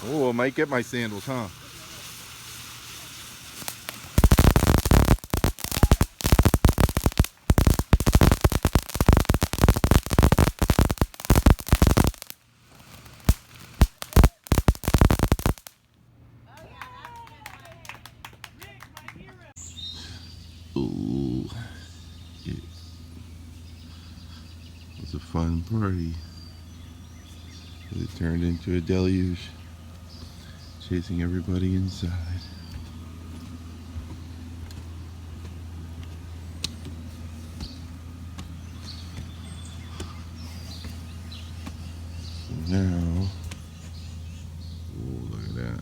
Oh, I might get my sandals, huh? Ooh, it was a fun party. It turned into a deluge, chasing everybody inside. So now, oh, look at that.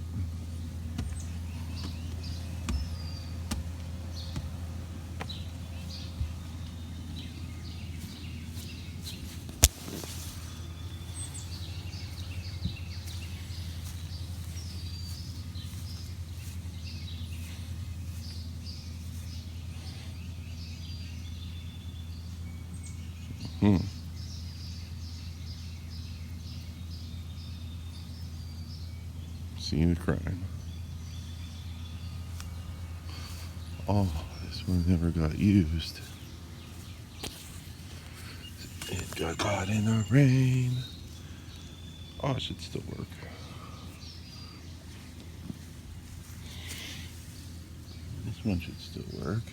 Hmm. Scene of crime. Oh, this one never got used. It got caught in the rain. Oh, it should still work. This one should still work.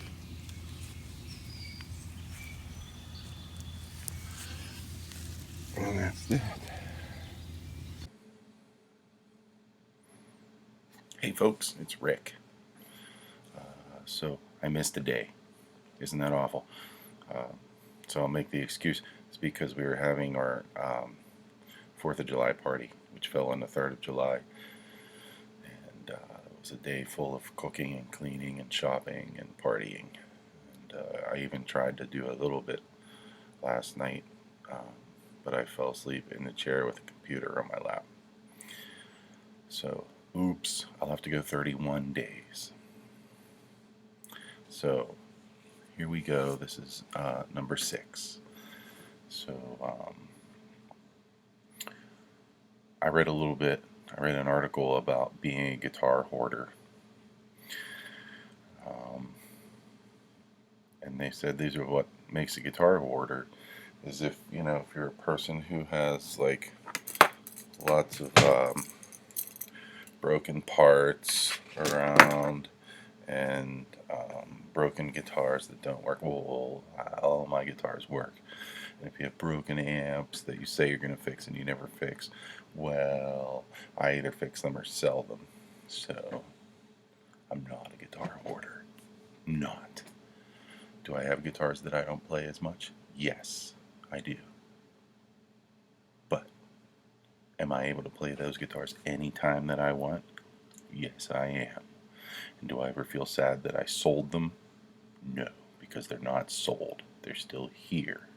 And that's that. Hey folks, it's Rick. So I missed a day. Isn't that awful? Uh, so I'll make the excuse. It's because we were having our 4th of July party, which fell on the 3rd of July. And it was a day full of cooking and cleaning and shopping and partying. And I even tried to do a little bit last night, but I fell asleep in the chair with a computer on my lap. So, oops, I'll have to go 31 days. So, here we go. This is number 6. So, I read a little bit. I read an article about being a guitar hoarder. And they said these are what makes a guitar hoarder is if you're a person who has like lots of broken parts around and broken guitars that don't work. Well, all my guitars work. And if you have broken amps that you say you're going to fix and you never fix, well, I either fix them or sell them. So I'm not a guitar hoarder. Not. Do I have guitars that I don't play as much? Yes, I do. But am I able to play those guitars anytime that I want? Yes, I am. And do I ever feel sad that I sold them? No, because they're not sold. They're still here.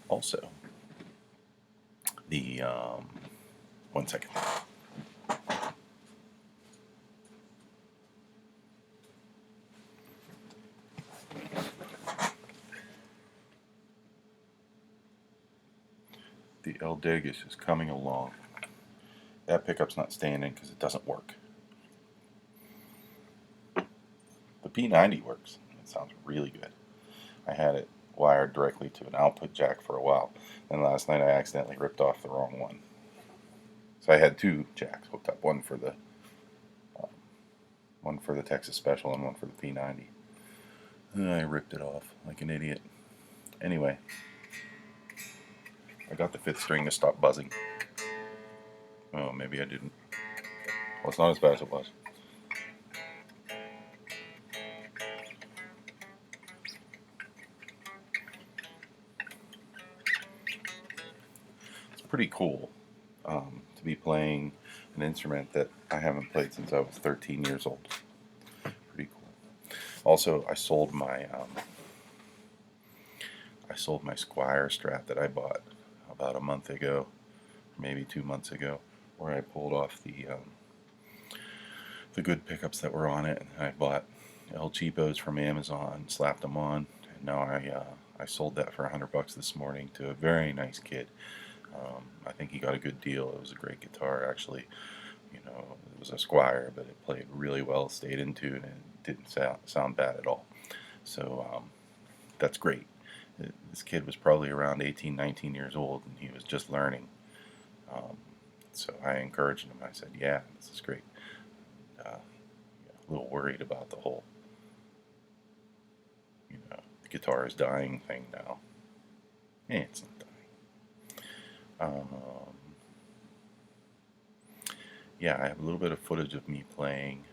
Also, the one second. The Degas is coming along. That pickup's not standing because it doesn't work. The P90 works. It sounds really good. I had it wired directly to an output jack for a while, and last night I accidentally ripped off the wrong one. So I had 2 jacks hooked up, one for the Texas Special and one for the P90. And I ripped it off like an idiot. Anyway, I got the 5th string to stop buzzing. Oh, maybe I didn't. Well, it's not as bad as it was. It's pretty cool to be playing an instrument that I haven't played since I was 13 years old. Pretty cool. Also, I sold my Squire Strat that I bought about a month ago, maybe 2 months ago, where I pulled off the good pickups that were on it, and I bought El Cheapos from Amazon, slapped them on, and now I sold that for $100 this morning to a very nice kid. I think he got a good deal. It was a great guitar, actually. You know, it was a Squire, but it played really well, stayed in tune, and it didn't sound bad at all. So that's great. This kid was probably around 18, 19 years old, and he was just learning. Um, so I encouraged him. I said, "Yeah, this is great." A little worried about the whole, the guitar is dying thing now. It's not dying. Yeah, I have a little bit of footage of me playing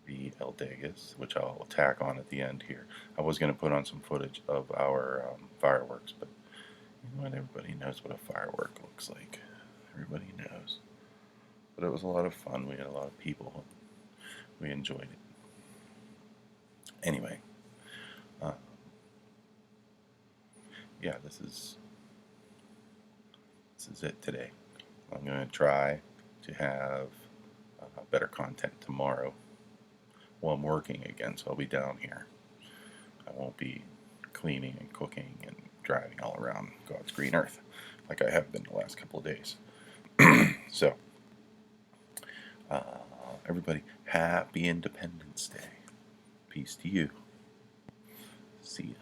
the Degas, which I'll tack on at the end here. I was going to put on some footage of our fireworks, but you know what? Everybody knows what a firework looks like. Everybody knows. But it was a lot of fun. We had a lot of people. We enjoyed it. Anyway, yeah, this is it today. I'm going to try to have better content tomorrow. Well, I'm working again, so I'll be down here. I won't be cleaning and cooking and driving all around God's green earth like I have been the last couple of days. So, everybody, happy Independence Day. Peace to you. See ya.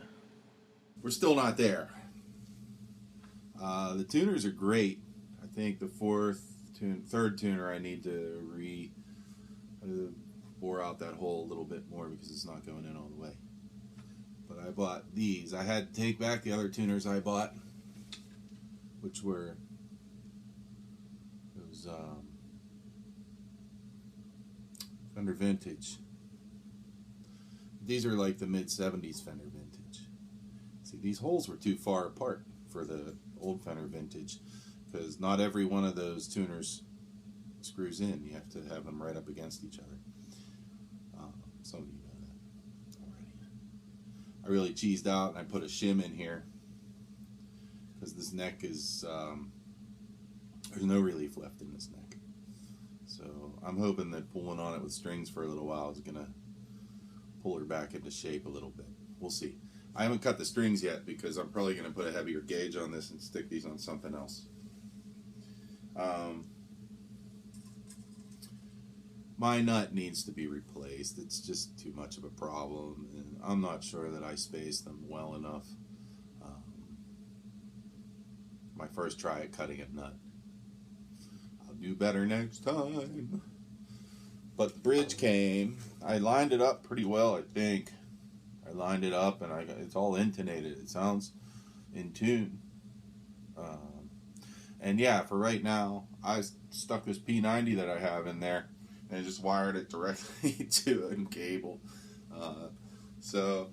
We're still not there. The tuners are great. I think the third tuner I need to bore out that hole a little bit more because it's not going in all the way. But I bought these. I had to take back the other tuners I bought, which were those Fender Vintage. These are like the mid-70s Fender Vintage. See, these holes were too far apart for the old Fender Vintage because not every one of those tuners screws in. You have to have them right up against each other. Some of you know that already. I really cheesed out and I put a shim in here because this neck is, there's no relief left in this neck. So I'm hoping that pulling on it with strings for a little while is going to pull her back into shape a little bit. We'll see. I haven't cut the strings yet because I'm probably going to put a heavier gauge on this and stick these on something else. My nut needs to be replaced. It's just too much of a problem, and I'm not sure that I spaced them well enough. My first try at cutting a nut. I'll do better next time. But the bridge came. I lined it up pretty well, I think. I lined it up, and it's all intonated. It sounds in tune. And yeah, for right now, I stuck this P90 that I have in there, and I just wired it directly to a cable. So,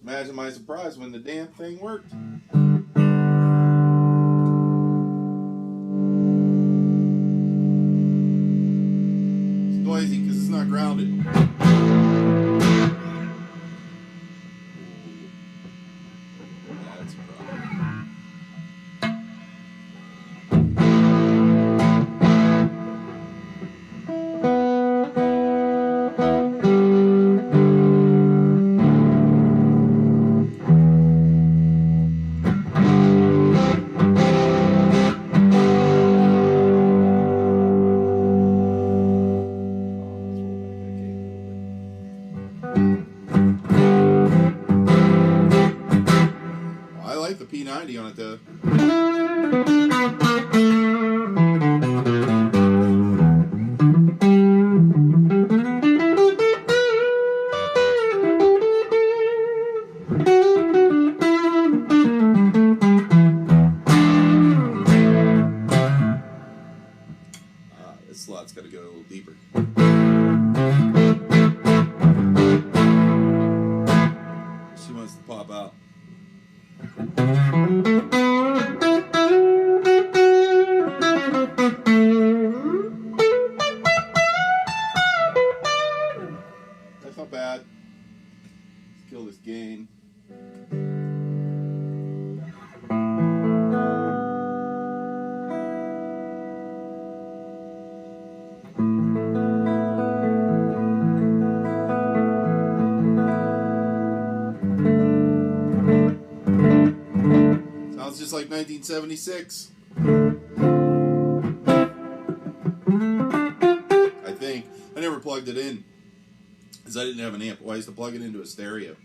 imagine my surprise when the damn thing worked. It's noisy because it's not grounded. That's a problem. I like the P90 on it though. This slot's got to go a little deeper. She wants to pop out. That's not bad. Let's kill this gain. Sounds just like 1976. I think I never plugged it in because I didn't have an amp. Well, I used to plug it into a stereo.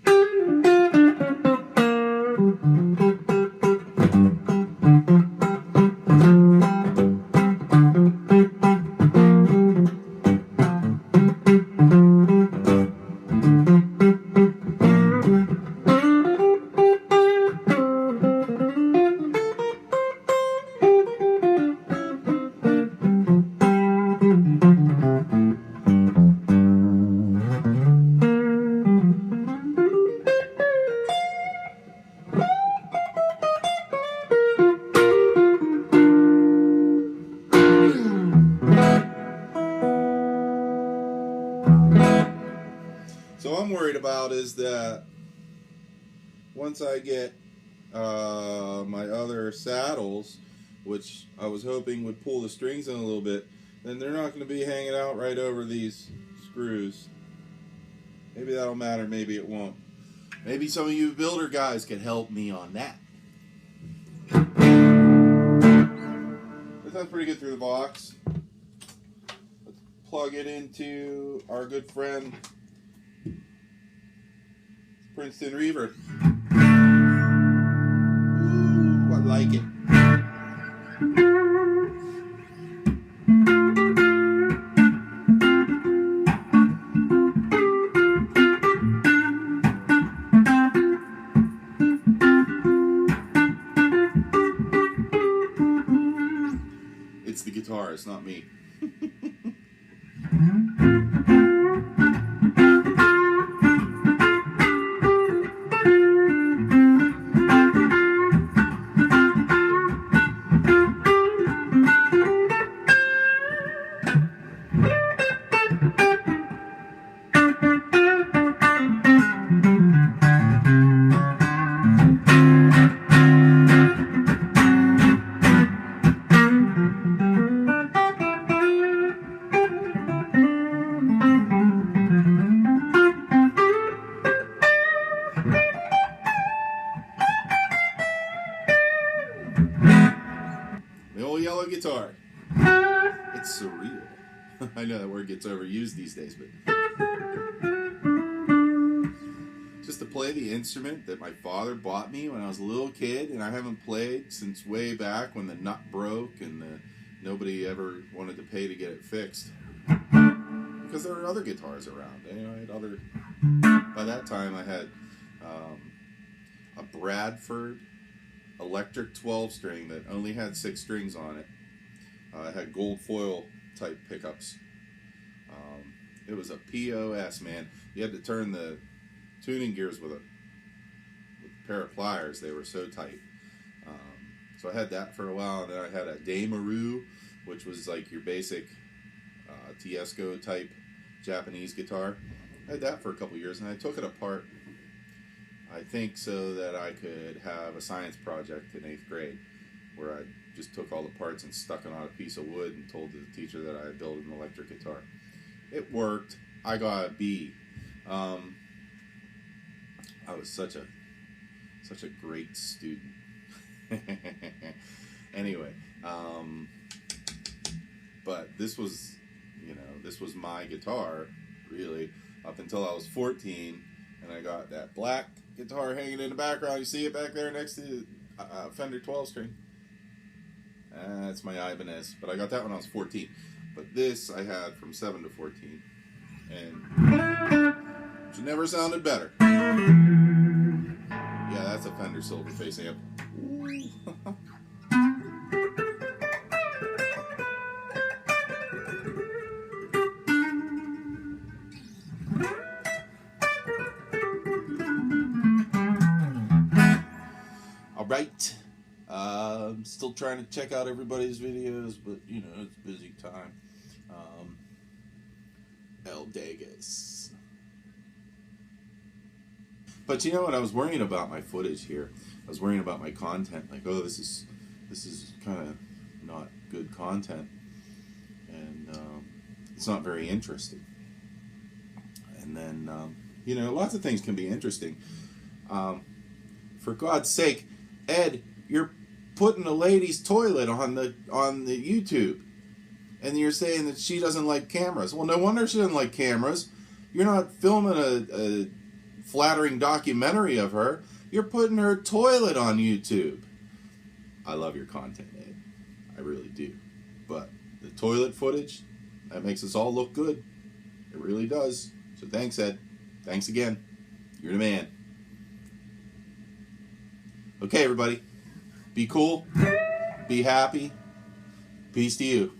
So I'm worried about is that once I get my other saddles, which I was hoping would pull the strings in a little bit, then they're not going to be hanging out right over these screws. Maybe that'll matter, maybe it won't. Maybe some of you builder guys can help me on that. That sounds pretty good through the box. Let's plug it into our good friend Princeton Reverb. Ooh, I like it. It's the guitar, it's not me. The old yellow guitar. It's surreal. I know that word gets overused these days, but just to play the instrument that my father bought me when I was a little kid, and I haven't played since way back when the nut broke and nobody ever wanted to pay to get it fixed. Because there were other guitars around. I had other. By that time, I had a Bradford electric 12-string that only had 6 strings on it. It had gold foil type pickups. It was a POS, man. You had to turn the tuning gears with a pair of pliers. They were so tight. So I had that for a while, and then I had a Demaru, which was like your basic Tiesco type Japanese guitar. I had that for a couple years, and I took it apart, I think, so that I could have a science project in 8th grade where I just took all the parts and stuck it on a piece of wood and told the teacher that I had built an electric guitar. It worked. I got a B. I was such a great student. Anyway, but this was my guitar, really, up until I was 14, and I got that black guitar hanging in the background. You see it back there next to the Fender 12-string. That's my Ibanez, but I got that when I was 14. But this I had from 7 to 14, and it never sounded better. Yeah, that's a Fender Silverface amp. Alright, I'm still trying to check out everybody's videos, but you know, it's busy time. Degas. But you know what, I was worrying about my footage here. I was worrying about my content, like, oh, this is kind of not good content, and it's not very interesting. And then, you know, lots of things can be interesting. For God's sake, Ed, you're putting a lady's toilet on the YouTube, and you're saying that she doesn't like cameras. Well, no wonder she doesn't like cameras. You're not filming a flattering documentary of her. You're putting her toilet on YouTube. I love your content, Ed. I really do. But the toilet footage, that makes us all look good. It really does. So thanks, Ed. Thanks again. You're the man. Okay, everybody. Be cool. Be happy. Peace to you.